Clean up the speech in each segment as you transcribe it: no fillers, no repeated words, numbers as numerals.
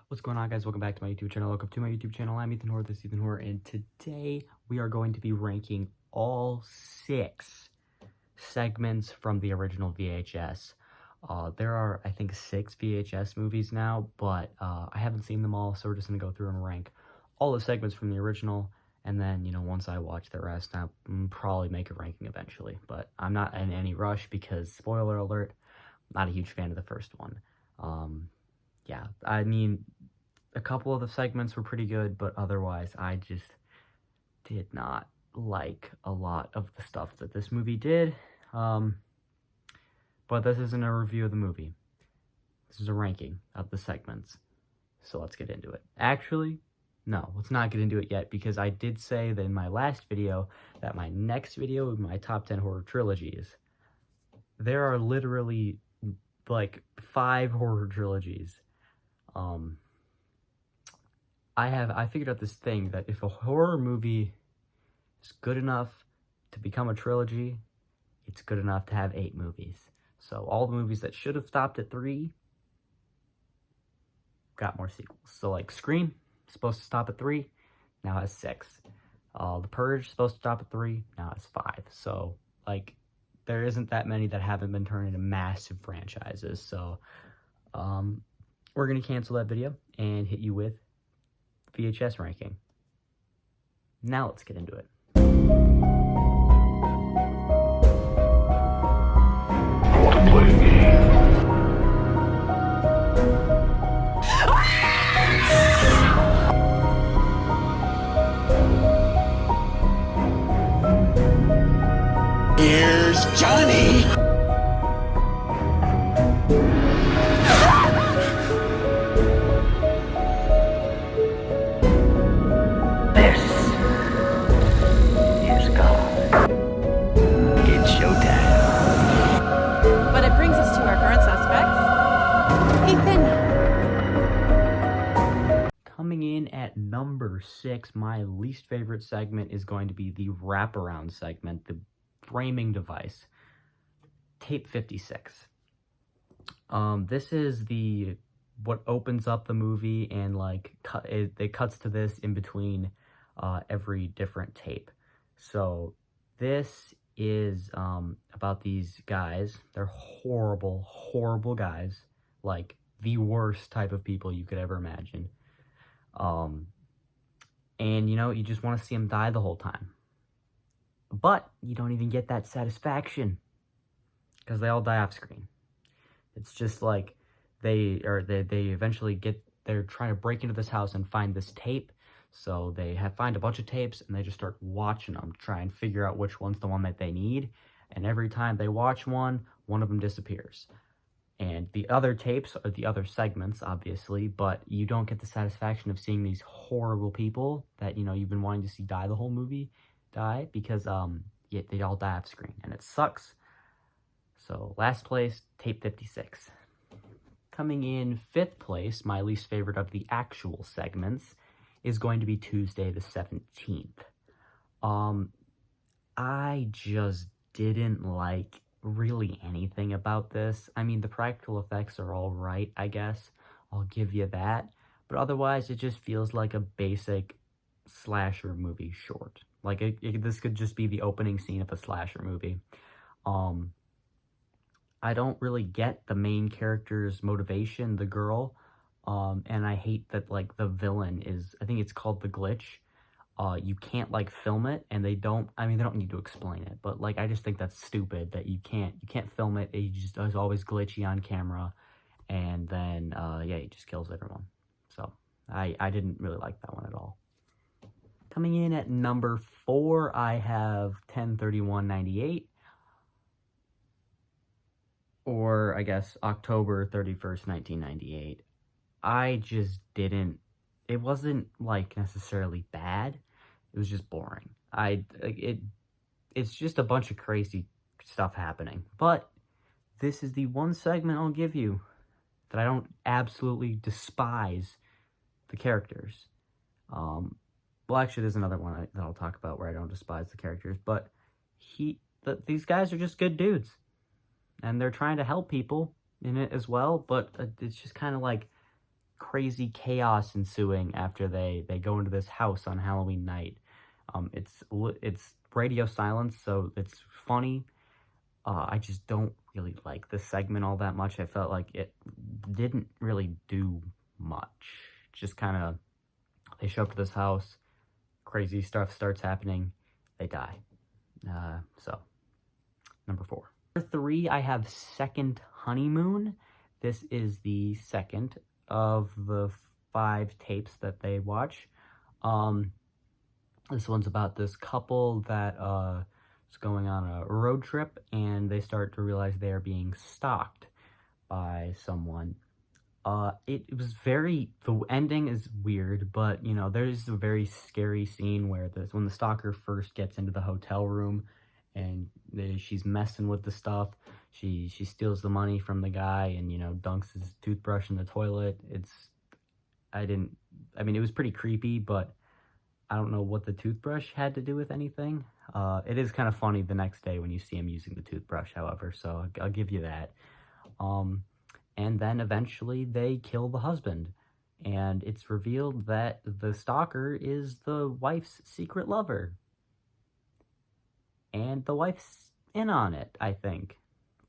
What's going on, guys? Welcome back to my YouTube channel. Welcome to my YouTube channel. I'm Ethan Hoare, this is Ethan Hoare, and today we are going to be ranking all 6 segments from the original VHS. There are, I think, 6 VHS movies now, but I haven't seen them all, so we're just going to go through and rank all the segments from the original, and then, once I watch the rest, I'll probably make a ranking eventually. But I'm not in any rush because, spoiler alert, I'm not a huge fan of the first one. Yeah, I mean, a couple of the segments were pretty good, but otherwise, I just did not like a lot of the stuff that this movie did. But this isn't a review of the movie. This is a ranking of the segments. So let's get into it. Actually, no, let's not get into it yet, because I did say that in my last video that my next video would be my top 10 horror trilogies. There are literally, like, 5 horror trilogies. I figured out this thing that if a horror movie is good enough to become a trilogy, it's good enough to have 8 movies. So all the movies that should have stopped at 3 got more sequels. So like Scream, supposed to stop at 3, now has 6. The Purge, supposed to stop at 3, now has 5. So like there isn't that many that haven't been turned into massive franchises. So we're gonna cancel that video and hit you with VHS ranking. Now let's get into it. I want to play a game. Here's Johnny. Coming in at number 6, my least favorite segment is going to be the wraparound segment, the framing device, tape 56. This is what opens up the movie, and like it cuts to this in between every different tape. So this is about these guys. They're horrible, horrible guys, like the worst type of people you could ever imagine. And you just want to see them die the whole time. But you don't even get that satisfaction, because they all die off screen. It's just like they eventually they're trying to break into this house and find this tape. So they find a bunch of tapes, and they just start watching them, try and figure out which one's the one that they need. And every time they watch one of them disappears. And the other tapes are the other segments, obviously, but you don't get the satisfaction of seeing these horrible people that, you've been wanting to see die the whole movie, die, because, they all die off screen, and it sucks. So, last place, tape 56. Coming in 5th place, my least favorite of the actual segments, is going to be Tuesday the 17th. I just didn't like really anything about this. I mean, the practical effects are all right, I guess. I'll give you that. But otherwise, it just feels like a basic slasher movie short. Like, this could just be the opening scene of a slasher movie. I don't really get the main character's motivation, the girl. And I hate that, like, the villain is, I think it's called The Glitch. You can't, like, film it, and they don't need to explain it, but, like, I just think that's stupid that you can't film it. He just is always glitchy on camera, and then, yeah, he just kills everyone. So, I didn't really like that one at all. Coming in at number 4, I have 10/31/98, or, I guess, October 31st, 1998. I just didn't, it wasn't, like, necessarily bad. It was just boring. It's just a bunch of crazy stuff happening. But this is the one segment I'll give you that I don't absolutely despise the characters. Well, actually, there's another one that I'll talk about where I don't despise the characters. But these guys are just good dudes, and they're trying to help people in it as well. But it's just kind of like crazy chaos ensuing after they go into this house on Halloween night. It's radio silence, so it's funny. I just don't really like this segment all that much. I felt like it didn't really do much. Just kind of, they show up to this house, crazy stuff starts happening, they die. So, number 4. Number 3, I have Second Honeymoon. This is the second of the 5 tapes that they watch. This one's about this couple that is going on a road trip, and they start to realize they are being stalked by someone. It was the ending is weird, but, you know, there's a very scary scene where when the stalker first gets into the hotel room, and she's messing with the stuff. She steals the money from the guy and, you know, dunks his toothbrush in the toilet. I mean, it was pretty creepy, but I don't know what the toothbrush had to do with anything. It is kind of funny the next day when you see him using the toothbrush, however, so I'll give you that. And then eventually they kill the husband, and it's revealed that the stalker is the wife's secret lover. And the wife's in on it, I think.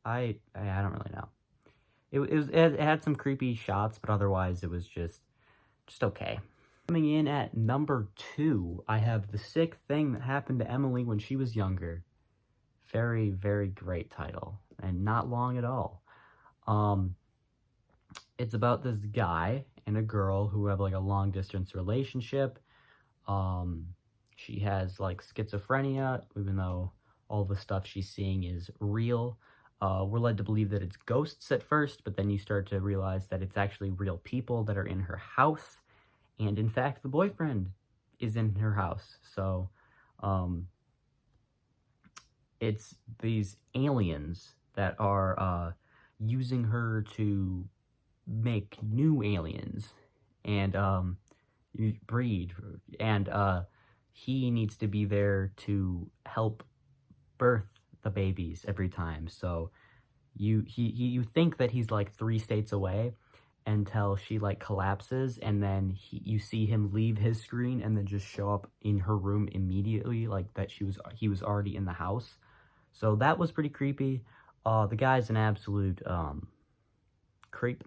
I don't really know. It had some creepy shots, but otherwise it was just okay. Coming in at number 2, I have The Sick Thing That Happened to Emily When She Was Younger. Very, very great title, and not long at all. It's about this guy and a girl who have like a long distance relationship. She has like schizophrenia, even though all the stuff she's seeing is real. We're led to believe that it's ghosts at first, but then you start to realize that it's actually real people that are in her house. And in fact, the boyfriend is in her house. So, it's these aliens that are using her to make new aliens and breed. And he needs to be there to help birth the babies every time. So you think that he's like 3 states away until she like collapses, and then you see him leave his screen and then just show up in her room immediately, like that he was already in the house. So that was pretty creepy. The guy's an absolute creep,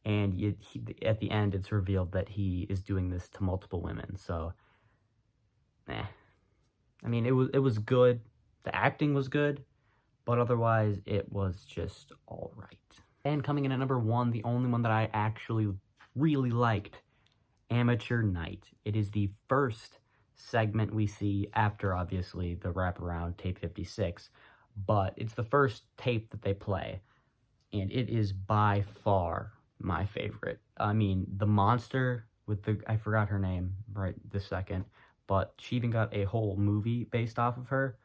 and at the end it's revealed that he is doing this to multiple women. So I mean, it was good. The acting was good, but otherwise it was just all right. And coming in at number 1, the only one that I actually really liked, Amateur Night. It is the first segment we see after, obviously, the wraparound tape 56, but it's the first tape that they play, and it is by far my favorite. I mean, the monster with I forgot her name right this second, but she even got a whole movie based off of her.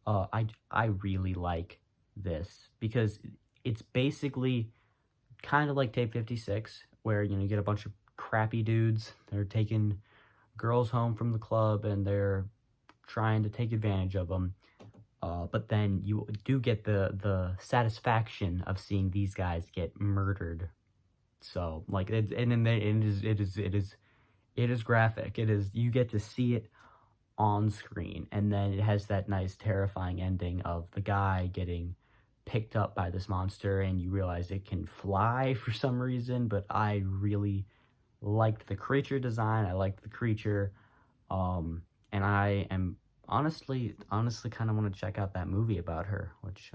I really like this because it's basically kind of like tape 56, where, you know, you get a bunch of crappy dudes. They're taking girls home from the club and they're trying to take advantage of them. But then you do get the satisfaction of seeing these guys get murdered. So like, it is graphic. You get to see it on screen, and then it has that nice terrifying ending of the guy getting picked up by this monster, and you realize it can fly for some reason. But I really liked the creature design. I liked the creature, and I am honestly kind of want to check out that movie about her, which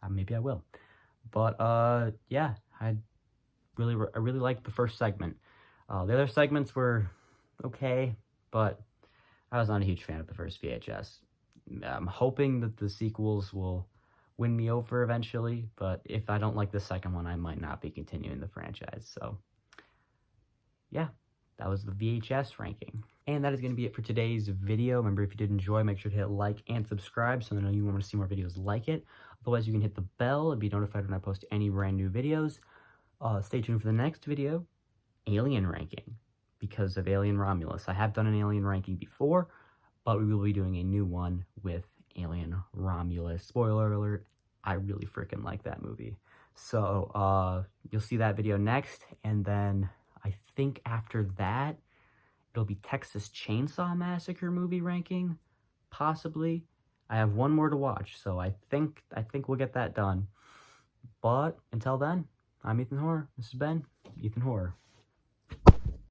maybe I will. But yeah, I really liked the first segment. The other segments were okay, but I was not a huge fan of the first VHS. I'm hoping that the sequels will win me over eventually, but if I don't like the second one, I might not be continuing the franchise. So yeah, that was the VHS ranking. And that is going to be it for today's video. Remember, if you did enjoy, make sure to hit like and subscribe so I know you want to see more videos like it. Otherwise, you can hit the bell and be notified when I post any brand new videos. Stay tuned for the next video, Alien ranking, because of Alien Romulus. I have done an Alien ranking before, but we will be doing a new one with Alien Romulus. Spoiler alert, I really freaking like that movie. So, you'll see that video next, and then I think after that, it'll be Texas Chainsaw Massacre movie ranking, possibly. I have one more to watch, so I think we'll get that done. But until then, I'm Ethan Horror. This has been Ethan Horror.